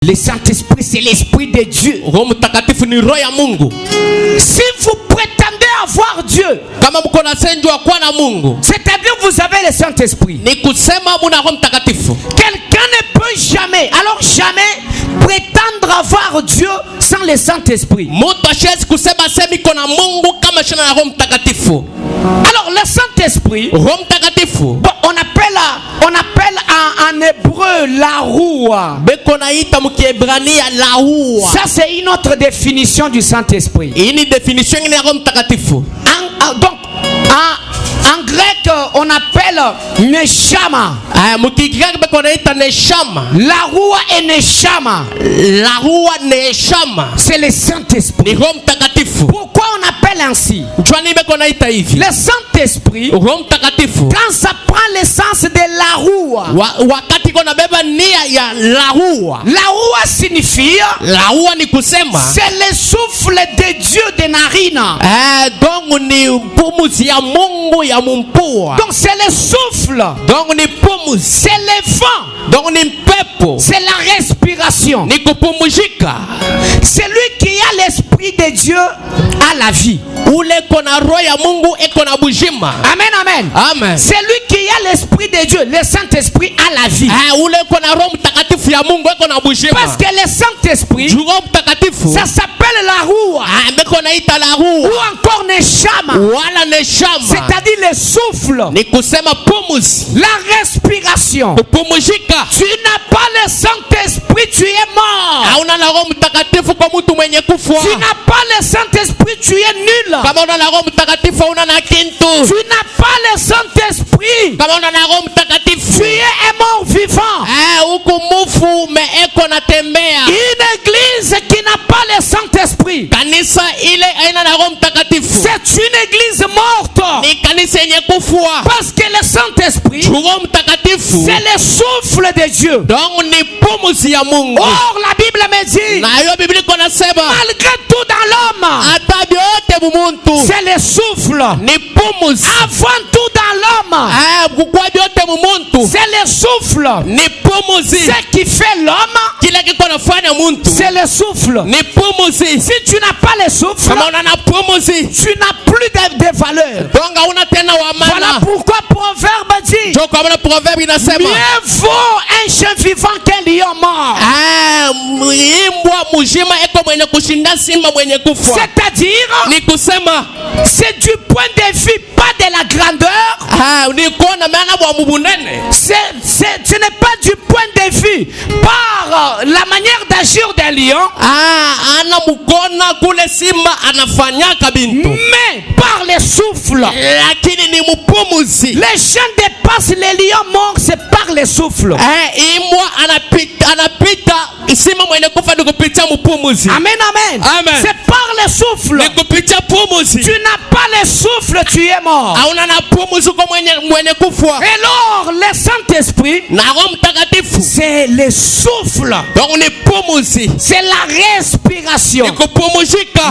Le Saint-Esprit, c'est l'Esprit de Dieu. Si vous prétendez avoir Dieu, c'est-à-dire que vous avez le Saint-Esprit, quelqu'un ne peut jamais, alors jamais, prétendre avoir Dieu sans le Saint-Esprit. Alors le Saint-Esprit, bon, on appelle en hébreu la roua. Ça c'est une autre définition du Saint-Esprit. En grec, on appelle Neshama. La roua et Neshama. C'est le Saint-Esprit. Pourquoi on appelle ainsi? Le Saint-Esprit, quand ça prend l'essence de la roua, la roua signifie c'est le souffle de Dieu de narina. Donc c'est le souffle, c'est le vent, c'est la respiration. Celui qui a l'Esprit de Dieu a la vie. Amen, amen, amen. Celui qui a l'Esprit de Dieu, le Saint-Esprit a la vie. Parce que le Saint-Esprit, ça s'appelle la roua, ou encore Neshama, c'est-à-dire le souffle, la respiration. Tu n'as pas le Saint-Esprit, tu es mort. Tu n'as pas le Saint-Esprit, tu es nul. Tu n'as pas le Saint-Esprit, tu es un mort vivant. Une église qui n'a pas le Saint-Esprit, c'est une église morte. Parce que le Saint-Esprit, c'est le souffle de Dieu. Or la Bible me dit, malgré tout dans l'homme, c'est le souffle. Avant tout dans l'homme, c'est le souffle. Ce qui fait l'homme, c'est le souffle. Si tu n'as pas le souffle, tu n'as plus de valeur. Voilà pourquoi Proverbe dit, mieux vaut un chien vivant qu'un lion mort. C'est-à-dire, c'est du point de vue pas de la grandeur, ce n'est pas du point de vue par la manière d'agir d'un lion, mais par le souffle. Les chiens dépassent les lions morts, c'est par le souffle. Amen, amen, amen. C'est par le souffle. Tu n'as pas le souffle, tu es mort. Et alors le Saint-Esprit, c'est le souffle, c'est la respiration.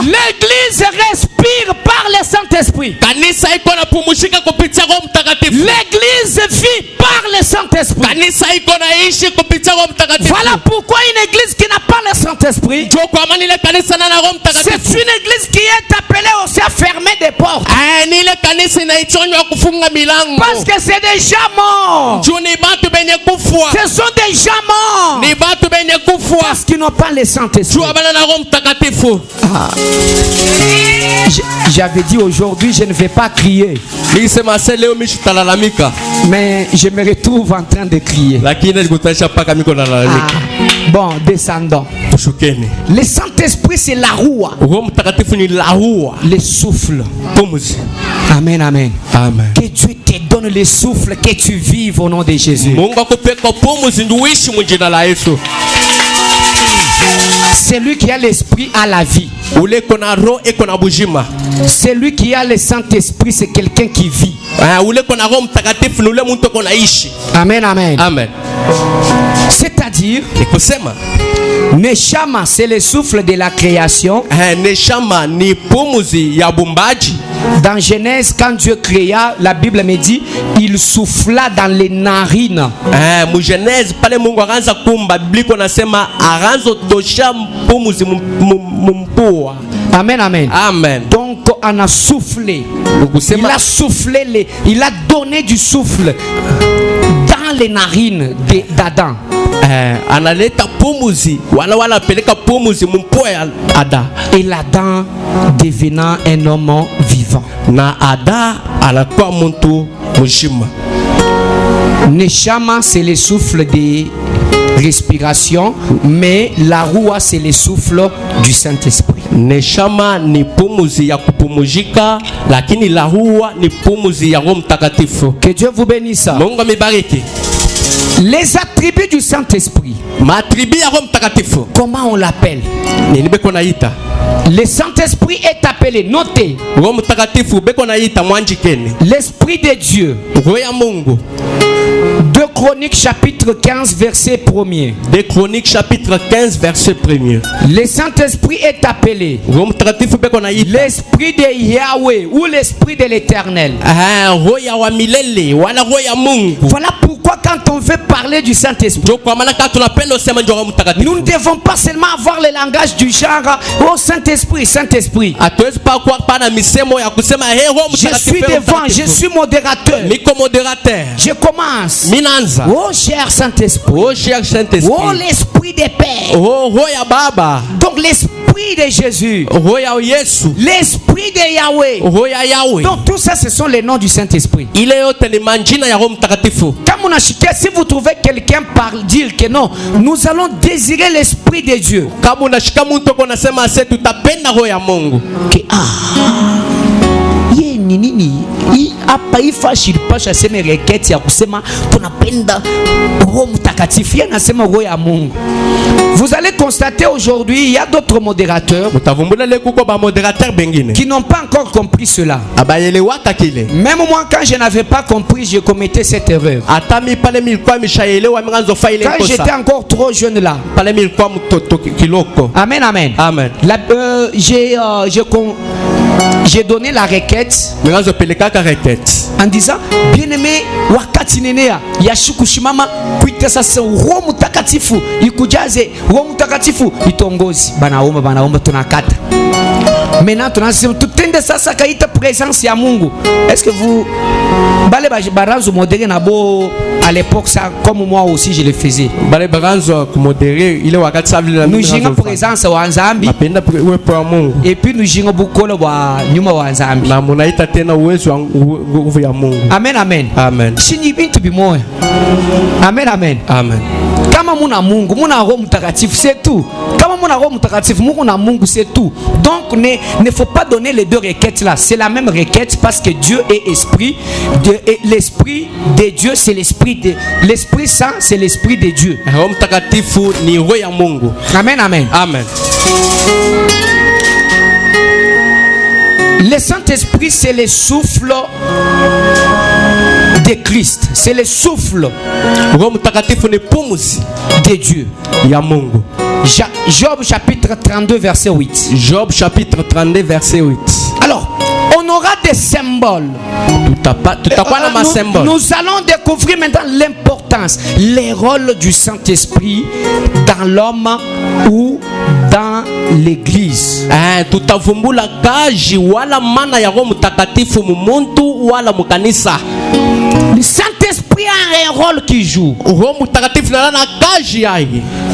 L'église respire par le Saint-Esprit. L'église vit par le Saint-Esprit. Voilà pourquoi une église qui n'a pas le Saint-Esprit, c'est une église qui est appelée aussi à fermer des portes. Parce que c'est déjà mort. Ce sont déjà morts. Parce qu'ils n'ont pas le Saint-Esprit. J'avais dit aujourd'hui je ne vais pas crier, mais je me retrouve en train de crier. Bon, descendons. Le Saint-Esprit c'est la roua, le souffle. Amen, amen, amen. Que Dieu te donne le souffle, que tu vives au nom de Jésus. Celui qui a l'esprit a la vie. Celui qui a le Saint-Esprit, c'est quelqu'un qui vit. Amen, amen. Amen. C'est-à-dire, Neshama, c'est le souffle de la création. Neshama ni pumuzi ya bumbaji. Dans Genèse, quand Dieu créa, la Bible me dit, il souffla dans les narines. Mu Genèse pale Mungu akaanza kumba, Biblia inasema akaanza tosha pumuzi mumpua. Amen, amen. Amen. Donc on a soufflé. Il a soufflé, il a donné du souffle dans les narines d'Adam. Analeta pumuzi wala peleka pumuzi mumpua ya Ada. Et l'Adam devenant un homme vivant. Na Ada anakuwa mtu mzima. Neshama, c'est le souffle de respiration, mais la roua, c'est le souffle du Saint-Esprit. Neshama ni pumuzi ya kupumujika, lakini la roua ni pumuzi ya Roho Mtakatifu. Que Dieu vous bénisse. Mungu amebariki. Les attributs du Saint-Esprit. Comment on l'appelle? Le Saint-Esprit est appelé, notez, l'Esprit de Dieu. 2 Chroniques chapitre 15 verset 1er. 2 Chroniques chapitre 15 verset 1er. Le Saint-Esprit est appelé l'Esprit de Yahweh ou l'Esprit de l'Éternel. Voilà pourquoi quand on veut parler du Saint-Esprit, nous ne devons pas seulement avoir le langage du genre oh Saint-Esprit, Saint-Esprit. Je suis devant, je suis modérateur. Je commence. Oh cher Saint-Esprit. Oh cher Saint-Esprit. Oh l'Esprit des Pères. Oh roya baba. Donc l'Esprit de Jésus. Roya Yesu. L'Esprit de Yahweh. Roya Yahweh. Donc tout ça ce sont les noms du Saint-Esprit. Il est yote ni manjina ya Roho Mtakatifu. Si vous trouvez quelqu'un par dire que non, nous allons désirer l'Esprit de Dieu. Que nini hapa ifashilipasha sema reketi ya kusema tunapenda Roho Mtakatifu anasema roho ya Mungu. Vous allez constater aujourd'hui il y a d'autres modérateurs qui n'ont pas encore compris cela. Même moi quand je n'avais pas compris, je commettais cette erreur. Quand j'étais encore trop jeune là. Amen, amen. Amen. J'ai donné la requête en disant bien-aimé wakati nenea yashukushimama kuita sasa Roho Mtakatifu ikujaze, Roho Mtakatifu itongozi banaomba tunakata. Maintenant tunasema tutende sasa kaita présence ya Mungu. Est-ce que vous bale baranzo modéré nabo à l'époque ça comme moi aussi je le faisais. Bale baranzo modéré ile wakati ça vile nous jinga présence wa Nzambi. Et puis nous jinga bukolo wa nyuma wa Nzambi. Na munaita tena uwezo wa nguvu ya Mungu. Amen, amen. Amen. Shini bintu bimoya. Amen, amen. Amen. Kama muna Mungu, muna Roho Mtakatifu, c'est tout. Kama muna Roho Mtakatifu, muna Mungu, c'est tout. Donc ne faut pas donner les deux requêtes là. C'est la même requête parce que Dieu est esprit. L'esprit de Dieu, c'est l'esprit de l'Esprit Saint, c'est l'esprit de Dieu. Roho Mtakatifu ni roho ya Mungu. Amen, amen. Amen. Le Saint-Esprit, c'est le souffle de Christ. C'est le souffle de Dieu. Job chapitre 32 verset 8. Job chapitre 32 verset 8. Alors, on aura des symboles. Nous allons découvrir maintenant l'importance, les rôles du Saint-Esprit dans l'homme ou dans l'église. Le Saint-Esprit a un rôle qui joue.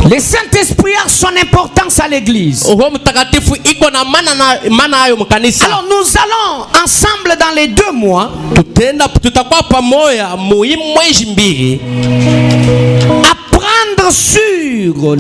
Le Saint-Esprit a son importance à l'église. Alors nous allons ensemble dans les 2 mois apprendre sur